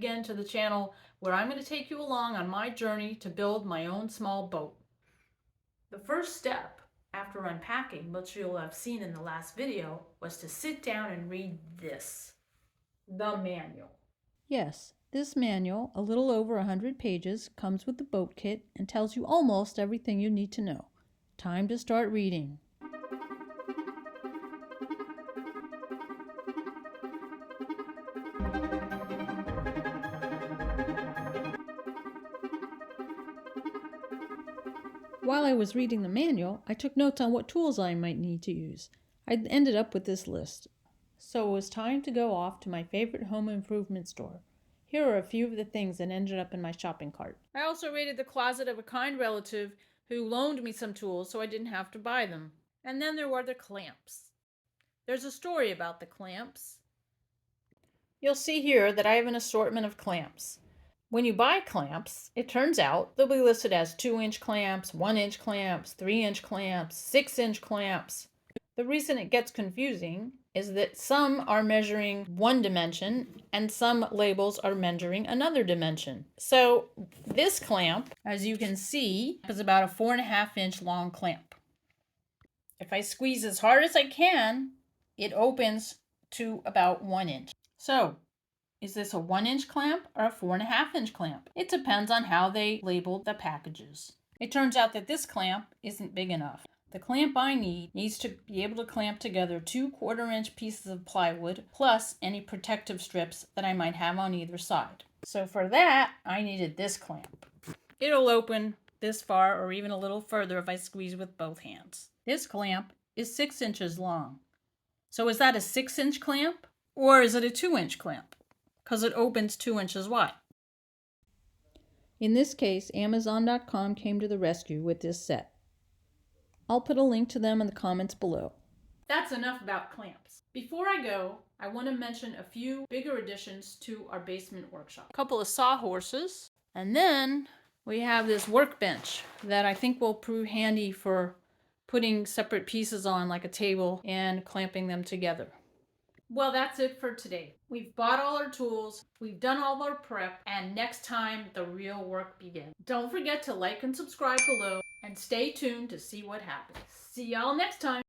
again to the channel where I'm going to take you along on my journey to build my own small boat. The first step after unpacking, which you'll have seen in the last video, was to sit down and read this, the manual. Yes, this manual, a little over 100 pages, comes with the boat kit and tells you almost everything you need to know. Time to start reading. While I was reading the manual, I took notes on what tools I might need to use. I ended up with this list. So it was time to go off to my favorite home improvement store. Here are a few of the things that ended up in my shopping cart. I also raided the closet of a kind relative who loaned me some tools so I didn't have to buy them. And then there were the clamps. There's a story about the clamps. You'll see here that I have an assortment of clamps. When you buy clamps, it turns out they'll be listed as 2-inch clamps, 1-inch clamps, 3-inch clamps, 6-inch clamps. The reason it gets confusing is that some are measuring one dimension and some labels are measuring another dimension. So this clamp, as you can see, is about a 4.5-inch long clamp. If I squeeze as hard as I can, it opens to about 1 inch. So is this a 1-inch clamp or a 4.5-inch clamp? It depends on how they labeled the packages. It turns out that this clamp isn't big enough. The clamp I need needs to be able to clamp together 2 1/4-inch pieces of plywood plus any protective strips that I might have on either side. So for that, I needed this clamp. It'll open this far or even a little further if I squeeze with both hands. This clamp is 6 inches long. So is that a 6-inch clamp or is it a 2-inch clamp? Because it opens 2 inches wide. In this case, Amazon.com came to the rescue with this set. I'll put a link to them in the comments below. That's enough about clamps. Before I go, I want to mention a few bigger additions to our basement workshop. A couple of sawhorses, and then we have this workbench that I think will prove handy for putting separate pieces on like a table and clamping them together. Well, that's it for today. We've bought all our tools, we've done all our prep, and next time the real work begins. Don't forget to like and subscribe below, and stay tuned to see what happens. See y'all next time.